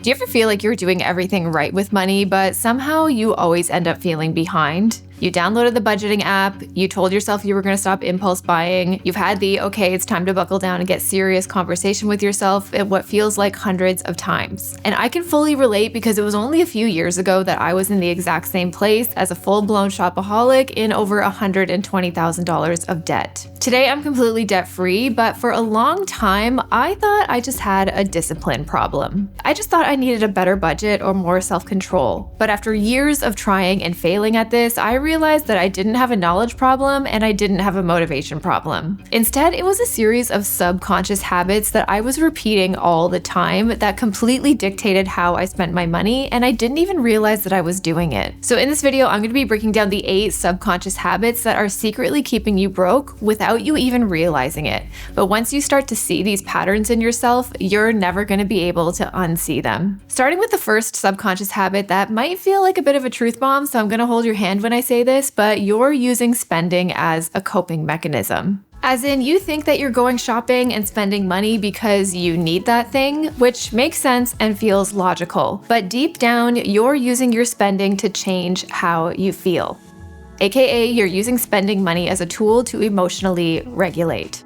Do you ever feel like you're doing everything right with money, but somehow you always end up feeling behind? You downloaded the budgeting app, you told yourself you were going to stop impulse buying, you've had the okay, it's time to buckle down and get serious conversation with yourself at what feels like hundreds of times. And I can fully relate because it was only a few years ago that I was in the exact same place as a full-blown shopaholic in over $120,000 of debt. Today I'm completely debt-free, but for a long time, I thought I just had a discipline problem. I just thought I needed a better budget or more self-control. But after years of trying and failing at this, I realized that I didn't have a knowledge problem and I didn't have a motivation problem. Instead, it was a series of subconscious habits that I was repeating all the time that completely dictated how I spent my money, and I didn't even realize that I was doing it. So in this video, I'm going to be breaking down the 8 subconscious habits that are secretly keeping you broke without you even realizing it. But once you start to see these patterns in yourself, you're never going to be able to unsee them. Starting with the first subconscious habit that might feel like a bit of a truth bomb, so I'm going to hold your hand when I say this, but you're using spending as a coping mechanism. As in, you think that you're going shopping and spending money because you need that thing, which makes sense and feels logical. But deep down, you're using your spending to change how you feel. AKA, you're using spending money as a tool to emotionally regulate.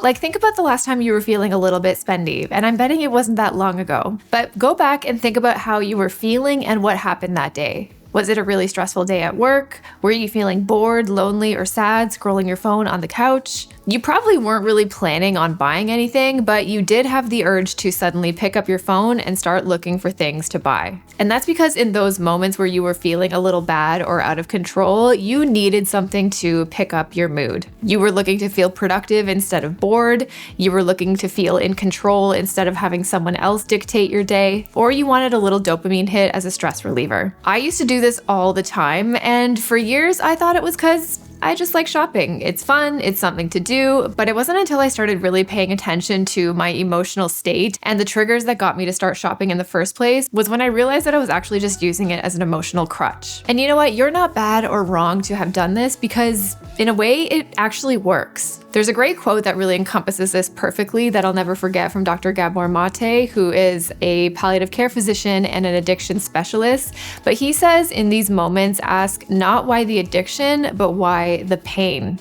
Like, think about the last time you were feeling a little bit spendy, and I'm betting it wasn't that long ago. But go back and think about how you were feeling and what happened that day. Was it a really stressful day at work? Were you feeling bored, lonely, or sad, scrolling your phone on the couch? You probably weren't really planning on buying anything, but you did have the urge to suddenly pick up your phone and start looking for things to buy. And that's because in those moments where you were feeling a little bad or out of control, you needed something to pick up your mood. You were looking to feel productive instead of bored, you were looking to feel in control instead of having someone else dictate your day, or you wanted a little dopamine hit as a stress reliever. I used to do this all the time, and for years I thought it was because I just like shopping. It's fun, it's something to do, but it wasn't until I started really paying attention to my emotional state and the triggers that got me to start shopping in the first place was when I realized that I was actually just using it as an emotional crutch. And you know what? You're not bad or wrong to have done this because in a way, it actually works. There's a great quote that really encompasses this perfectly that I'll never forget from Dr. Gabor Mate, who is a palliative care physician and an addiction specialist. But he says in these moments, ask not why the addiction, but why the pain.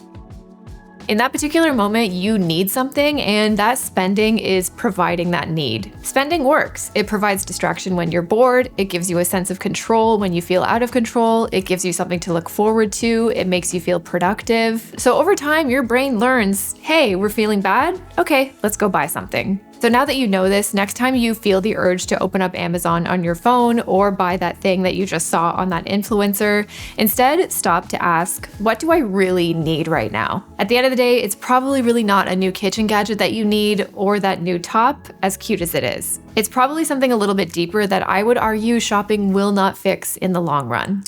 In that particular moment, you need something, and that spending is providing that need. Spending works. It provides distraction when you're bored. It gives you a sense of control when you feel out of control. It gives you something to look forward to. It makes you feel productive. So over time, your brain learns, hey, we're feeling bad? Okay, let's go buy something. So now that you know this, next time you feel the urge to open up Amazon on your phone or buy that thing that you just saw on that influencer, instead stop to ask, what do I really need right now? At the end of the day, it's probably really not a new kitchen gadget that you need or that new top, as cute as it is. It's probably something a little bit deeper that I would argue shopping will not fix in the long run.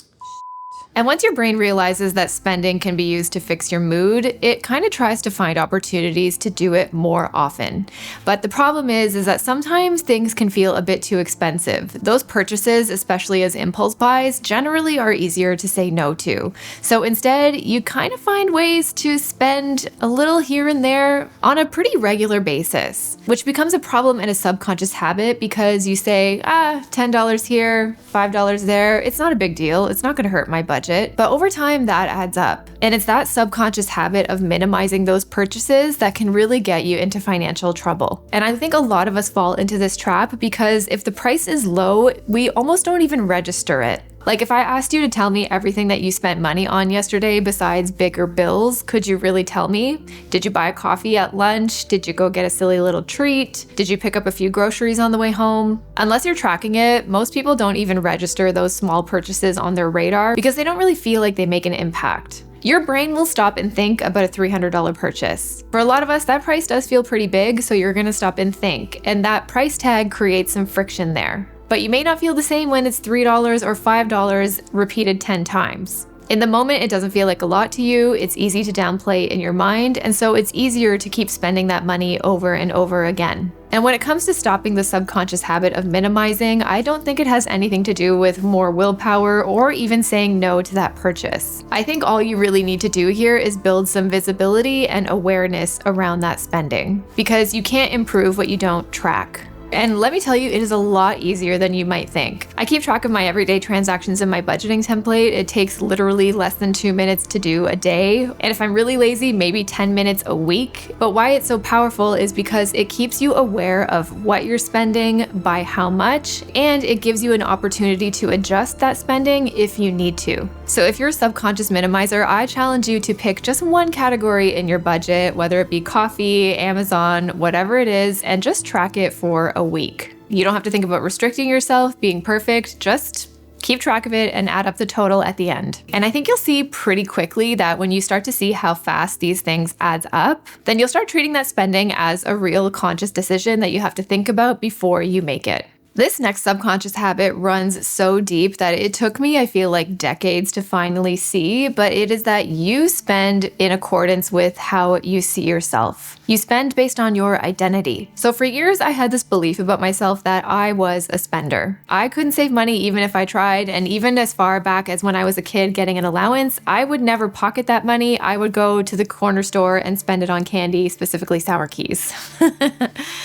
And once your brain realizes that spending can be used to fix your mood, it kind of tries to find opportunities to do it more often. But the problem is that sometimes things can feel a bit too expensive. Those purchases, especially as impulse buys, generally are easier to say no to. So instead, you kind of find ways to spend a little here and there on a pretty regular basis, which becomes a problem and a subconscious habit because you say, $10 here, $5 there, it's not a big deal, it's not going to hurt my budget. But over time, that adds up. And it's that subconscious habit of minimizing those purchases that can really get you into financial trouble. And I think a lot of us fall into this trap because if the price is low, we almost don't even register it. Like if I asked you to tell me everything that you spent money on yesterday besides bigger bills, could you really tell me? Did you buy a coffee at lunch? Did you go get a silly little treat? Did you pick up a few groceries on the way home? Unless you're tracking it, most people don't even register those small purchases on their radar because they don't really feel like they make an impact. Your brain will stop and think about a $300 purchase. For a lot of us, that price does feel pretty big, so you're gonna stop and think, and that price tag creates some friction there. But you may not feel the same when it's $3 or $5 repeated 10 times. In the moment, it doesn't feel like a lot to you, it's easy to downplay in your mind, and so it's easier to keep spending that money over and over again. And when it comes to stopping the subconscious habit of minimizing, I don't think it has anything to do with more willpower or even saying no to that purchase. I think all you really need to do here is build some visibility and awareness around that spending, because you can't improve what you don't track. And let me tell you, it is a lot easier than you might think. I keep track of my everyday transactions in my budgeting template. It takes literally less than 2 minutes to do a day. And if I'm really lazy, maybe 10 minutes a week. But why it's so powerful is because it keeps you aware of what you're spending, by how much, and it gives you an opportunity to adjust that spending if you need to. So if you're a subconscious minimizer, I challenge you to pick just one category in your budget, whether it be coffee, Amazon, whatever it is, and just track it for a week. You don't have to think about restricting yourself, being perfect, just keep track of it and add up the total at the end. And I think you'll see pretty quickly that when you start to see how fast these things adds up, then you'll start treating that spending as a real conscious decision that you have to think about before you make it. This next subconscious habit runs so deep that it took me, I feel like, decades to finally see, but it is that you spend in accordance with how you see yourself. You spend based on your identity. So for years, I had this belief about myself that I was a spender. I couldn't save money even if I tried, and even as far back as when I was a kid getting an allowance, I would never pocket that money. I would go to the corner store and spend it on candy, specifically sour keys.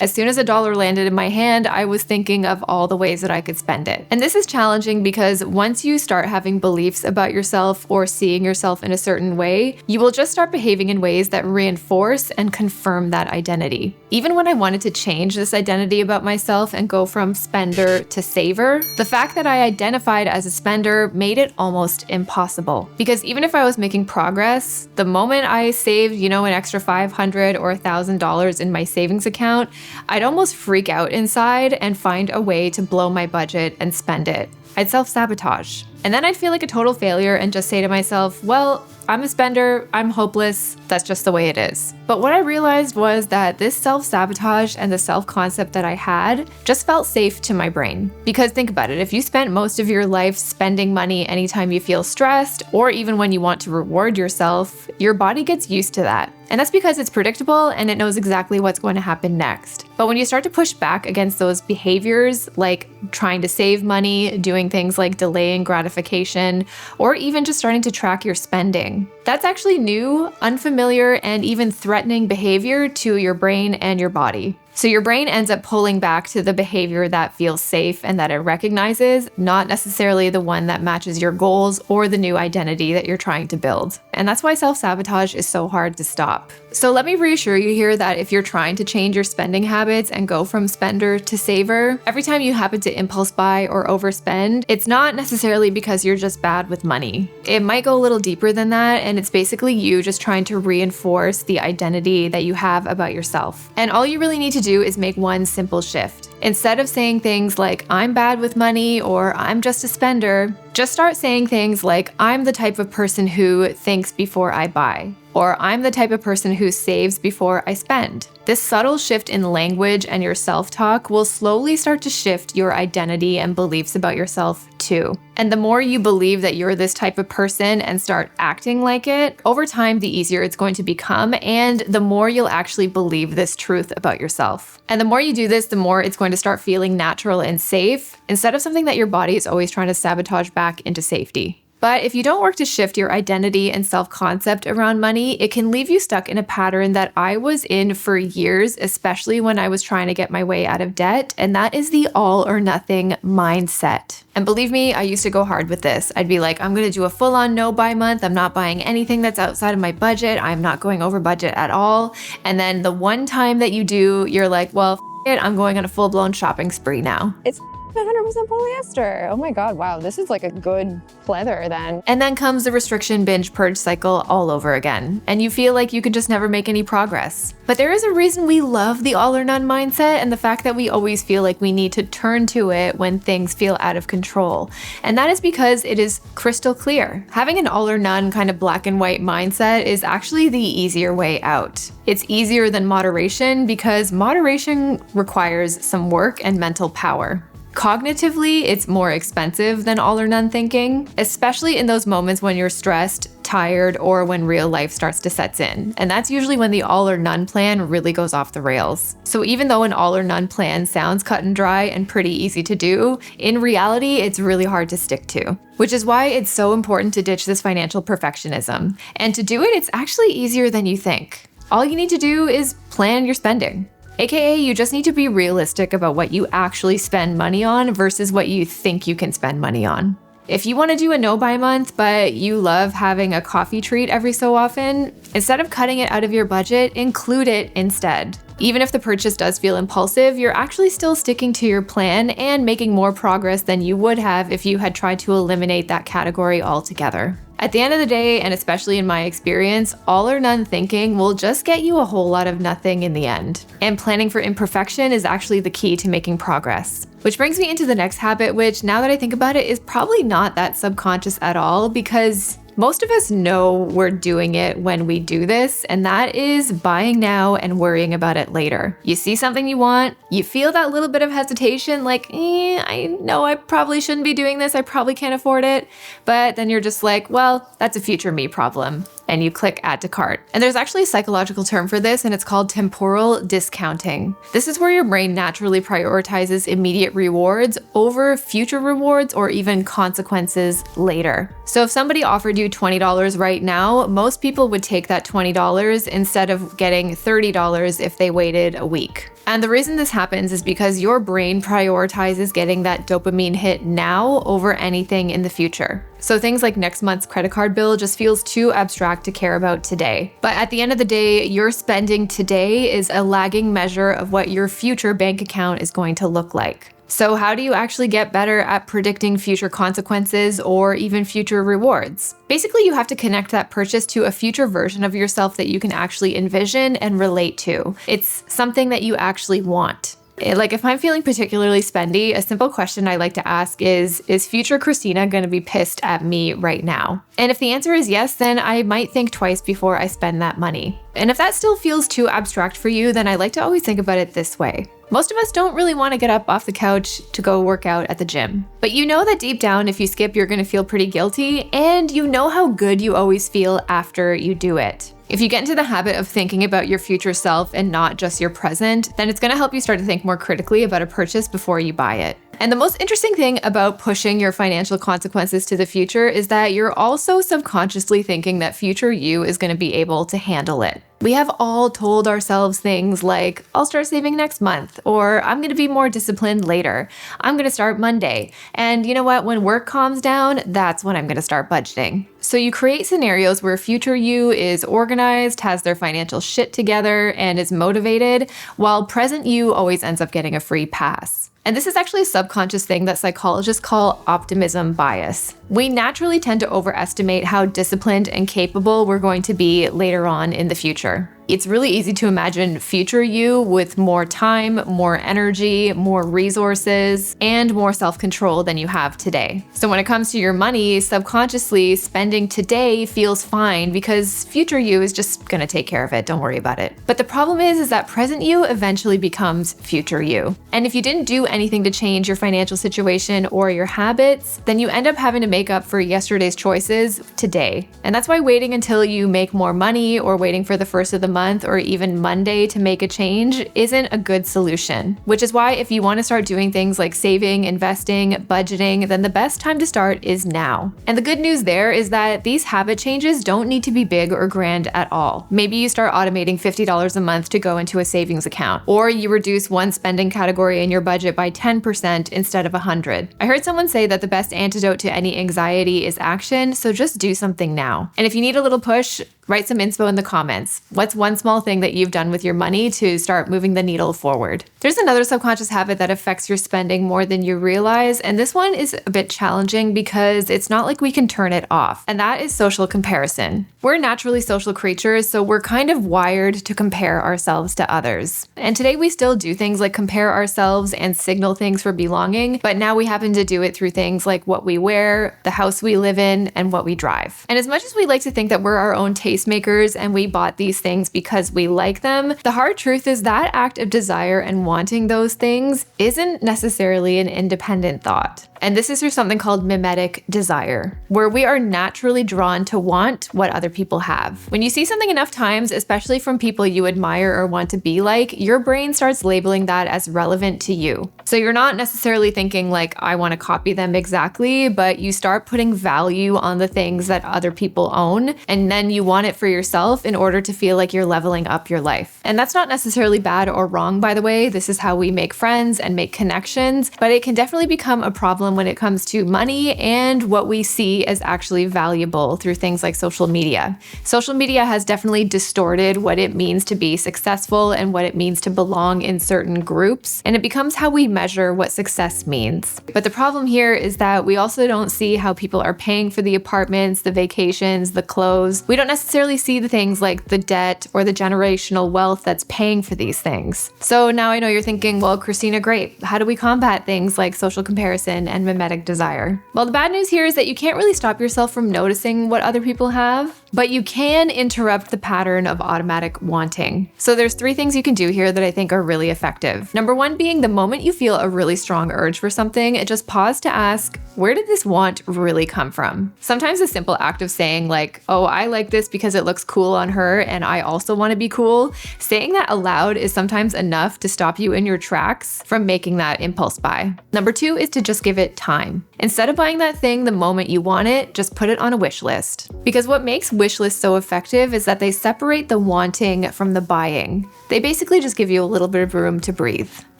As soon as $1 landed in my hand, I was thinking of all the ways that I could spend it. And this is challenging because once you start having beliefs about yourself or seeing yourself in a certain way, you will just start behaving in ways that reinforce and confirm that identity. Even when I wanted to change this identity about myself and go from spender to saver, the fact that I identified as a spender made it almost impossible. Because even if I was making progress, the moment I saved, an extra $500 or $1,000 in my savings account, I'd almost freak out inside and find a way to blow my budget and spend it. I'd self-sabotage. And then I'd feel like a total failure and just say to myself, well, I'm a spender, I'm hopeless, that's just the way it is. But what I realized was that this self-sabotage and the self-concept that I had just felt safe to my brain. Because think about it, if you spent most of your life spending money anytime you feel stressed, or even when you want to reward yourself, your body gets used to that. And that's because it's predictable and it knows exactly what's going to happen next. But when you start to push back against those behaviors, like trying to save money, doing things like delaying gratification, or even just starting to track your spending, that's actually new, unfamiliar, and even threatening behavior to your brain and your body. So your brain ends up pulling back to the behavior that feels safe and that it recognizes, not necessarily the one that matches your goals or the new identity that you're trying to build. And that's why self-sabotage is so hard to stop. So let me reassure you here that if you're trying to change your spending habits and go from spender to saver, every time you happen to impulse buy or overspend, it's not necessarily because you're just bad with money. It might go a little deeper than that, and it's basically you just trying to reinforce the identity that you have about yourself. And all you really need to do is make one simple shift. Instead of saying things like, I'm bad with money or I'm just a spender, just start saying things like, I'm the type of person who thinks before I buy, or I'm the type of person who saves before I spend. This subtle shift in language and your self-talk will slowly start to shift your identity and beliefs about yourself too. And the more you believe that you're this type of person and start acting like it, over time, the easier it's going to become, and the more you'll actually believe this truth about yourself. And the more you do this, the more it's going to start feeling natural and safe, instead of something that your body is always trying to sabotage back into safety. But if you don't work to shift your identity and self-concept around money, it can leave you stuck in a pattern that I was in for years, especially when I was trying to get my way out of debt, and that is the all or nothing mindset. And believe me, I used to go hard with this. I'd be like, I'm gonna do a full-on no-buy month. I'm not buying anything that's outside of my budget. I'm not going over budget at all. And then the one time that you do, you're like, well, it, I'm going on a full-blown shopping spree now. It's 100% polyester. Oh my God, wow, this is like a good pleather then. And then comes the restriction binge purge cycle all over again. And you feel like you could just never make any progress. But there is a reason we love the all or none mindset and the fact that we always feel like we need to turn to it when things feel out of control. And that is because it is crystal clear. Having an all or none kind of black and white mindset is actually the easier way out. It's easier than moderation because moderation requires some work and mental power. Cognitively, it's more expensive than all or none thinking, especially in those moments when you're stressed, tired, or when real life starts to set in. And that's usually when the all or none plan really goes off the rails. So even though an all or none plan sounds cut and dry and pretty easy to do, in reality, it's really hard to stick to. Which is why it's so important to ditch this financial perfectionism. And to do it, it's actually easier than you think. All you need to do is plan your spending. AKA, you just need to be realistic about what you actually spend money on versus what you think you can spend money on. If you want to do a no-buy month, but you love having a coffee treat every so often, instead of cutting it out of your budget, include it instead. Even if the purchase does feel impulsive, you're actually still sticking to your plan and making more progress than you would have if you had tried to eliminate that category altogether. At the end of the day, and especially in my experience, all or none thinking will just get you a whole lot of nothing in the end. And planning for imperfection is actually the key to making progress. Which brings me into the next habit, which now that I think about it is probably not that subconscious at all, because most of us know we're doing it when we do this, and that is buying now and worrying about it later. You see something you want, you feel that little bit of hesitation, like, I know I probably shouldn't be doing this, I probably can't afford it, but then you're just like, well, that's a future me problem. And you click add to cart. And there's actually a psychological term for this, and it's called temporal discounting. This is where your brain naturally prioritizes immediate rewards over future rewards or even consequences later. So if somebody offered you $20 right now, most people would take that $20 instead of getting $30 if they waited a week. And the reason this happens is because your brain prioritizes getting that dopamine hit now over anything in the future. So things like next month's credit card bill just feels too abstract to care about today. But at the end of the day, your spending today is a lagging measure of what your future bank account is going to look like. So how do you actually get better at predicting future consequences or even future rewards? Basically, you have to connect that purchase to a future version of yourself that you can actually envision and relate to. It's something that you actually want. Like if I'm feeling particularly spendy, a simple question I like to ask is future Christina going to be pissed at me right now? And if the answer is yes, then I might think twice before I spend that money. And if that still feels too abstract for you, then I like to always think about it this way. Most of us don't really want to get up off the couch to go work out at the gym. But you know that deep down, if you skip, you're going to feel pretty guilty, and you know how good you always feel after you do it. If you get into the habit of thinking about your future self and not just your present, then it's going to help you start to think more critically about a purchase before you buy it. And the most interesting thing about pushing your financial consequences to the future is that you're also subconsciously thinking that future you is going to be able to handle it. We have all told ourselves things like, I'll start saving next month, or I'm going to be more disciplined later. I'm going to start Monday. And you know what? When work calms down, that's when I'm going to start budgeting. So you create scenarios where future you is organized, has their financial shit together, and is motivated, while present you always ends up getting a free pass. And this is actually a subconscious thing that psychologists call optimism bias. We naturally tend to overestimate how disciplined and capable we're going to be later on in the future. It's really easy to imagine future you with more time, more energy, more resources, and more self-control than you have today. So when it comes to your money, subconsciously spending today feels fine because future you is just gonna take care of it, don't worry about it. But the problem is that present you eventually becomes future you. And if you didn't do anything to change your financial situation or your habits, then you end up having to make up for yesterday's choices today. And that's why waiting until you make more money or waiting for the first of the month or even Monday to make a change isn't a good solution. Which is why if you want to start doing things like saving, investing, budgeting, then the best time to start is now. And the good news there is that these habit changes don't need to be big or grand at all. Maybe you start automating $50 a month to go into a savings account, or you reduce one spending category in your budget by 10% instead of 100. I heard someone say that the best antidote to any anxiety is action, so just do something now. And if you need a little push, write some inspo in the comments. What's one small thing that you've done with your money to start moving the needle forward? There's another subconscious habit that affects your spending more than you realize, and this one is a bit challenging because it's not like we can turn it off, and that is social comparison. We're naturally social creatures, so we're kind of wired to compare ourselves to others. And today we still do things like compare ourselves and signal things for belonging, but now we happen to do it through things like what we wear, the house we live in, and what we drive. And as much as we like to think that we're our own tastemakers and we bought these things because we like them, the hard truth is that act of desire and wanting those things isn't necessarily an independent thought. And this is through something called mimetic desire, where we are naturally drawn to want what other people have. When you see something enough times, especially from people you admire or want to be like, your brain starts labeling that as relevant to you. So you're not necessarily thinking like, I want to copy them exactly, but you start putting value on the things that other people own, and then you want it for yourself in order to feel like you're leveling up your life. And that's not necessarily bad or wrong, by the way. This is how we make friends and make connections, but it can definitely become a problem when it comes to money and what we see as actually valuable through things like social media. Social media has definitely distorted what it means to be successful and what it means to belong in certain groups, and it becomes how we measure what success means. But the problem here is that we also don't see how people are paying for the apartments, the vacations, the clothes. We don't necessarily see the things like the debt or the generational wealth that's paying for these things. So now I know you're thinking, well, Christina, great. How do we combat things like social comparison and mimetic desire? Well, the bad news here is that you can't really stop yourself from noticing what other people have, but you can interrupt the pattern of automatic wanting. So there's 3 things you can do here that I think are really effective. Number 1 being the moment you feel a really strong urge for something, just pause to ask, where did this want really come from? Sometimes a simple act of saying like, oh, I like this because it looks cool on her and I also want to be cool, saying that aloud is sometimes enough to stop you in your tracks from making that impulse buy. Number 2 is to just give it time. Instead of buying that thing the moment you want it, just put it on a wish list. Because what makes wish lists so effective is that they separate the wanting from the buying. They basically just give you a little bit of room to breathe.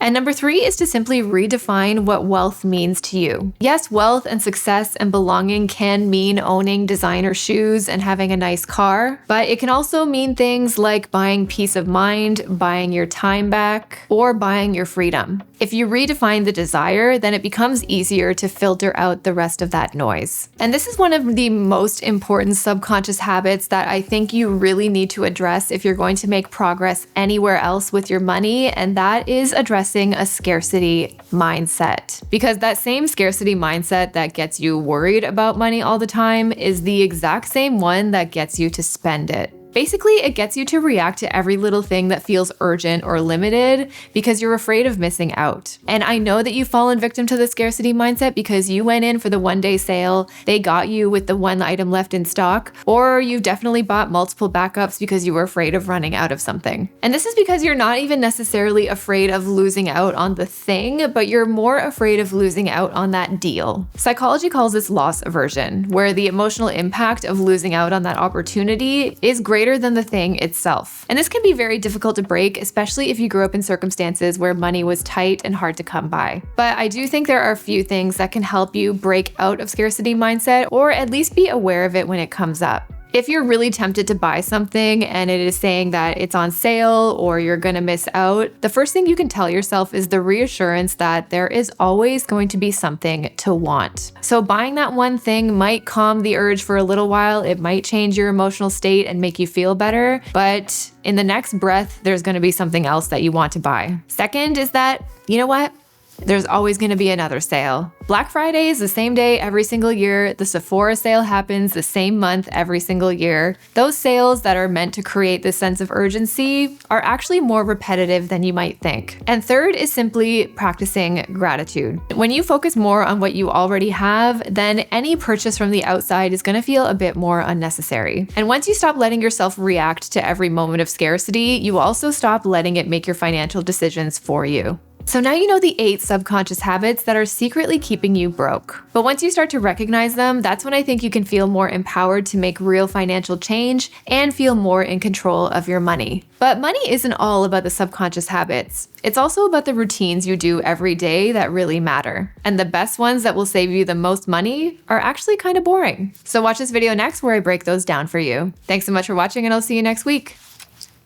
And number 3 is to simply redefine what wealth means to you. Yes, wealth and success and belonging can mean owning designer shoes and having a nice car, but it can also mean things like buying peace of mind, buying your time back, or buying your freedom. If you redefine the desire, then it becomes easier to filter out the rest of that noise. And this is one of the most important subconscious habits that I think you really need to address if you're going to make progress anywhere else with your money, and that is addressing a scarcity mindset. Because that same scarcity mindset that gets you worried about money all the time is the exact same one that gets you to spend it. Basically, it gets you to react to every little thing that feels urgent or limited because you're afraid of missing out. And I know that you've fallen victim to the scarcity mindset because you went in for the one-day sale, they got you with the one item left in stock, or you've definitely bought multiple backups because you were afraid of running out of something. And this is because you're not even necessarily afraid of losing out on the thing, but you're more afraid of losing out on that deal. Psychology calls this loss aversion, where the emotional impact of losing out on that opportunity is greater than the thing itself. And this can be very difficult to break, especially if you grew up in circumstances where money was tight and hard to come by. But I do think there are a few things that can help you break out of scarcity mindset, or at least be aware of it when it comes up. If you're really tempted to buy something and it is saying that it's on sale or you're gonna miss out, the first thing you can tell yourself is the reassurance that there is always going to be something to want. So buying that one thing might calm the urge for a little while, it might change your emotional state and make you feel better, but in the next breath, there's gonna be something else that you want to buy. Second is that, you know what? There's always going to be another sale. Black Friday is the same day every single year. The Sephora sale happens the same month every single year. Those sales that are meant to create this sense of urgency are actually more repetitive than you might think. And third is simply practicing gratitude. When you focus more on what you already have, then any purchase from the outside is going to feel a bit more unnecessary. And once you stop letting yourself react to every moment of scarcity, you also stop letting it make your financial decisions for you. So now you know the 8 subconscious habits that are secretly keeping you broke. But once you start to recognize them, that's when I think you can feel more empowered to make real financial change and feel more in control of your money. But money isn't all about the subconscious habits. It's also about the routines you do every day that really matter. And the best ones that will save you the most money are actually kind of boring. So watch this video next where I break those down for you. Thanks so much for watching, and I'll see you next week.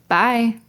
Bye.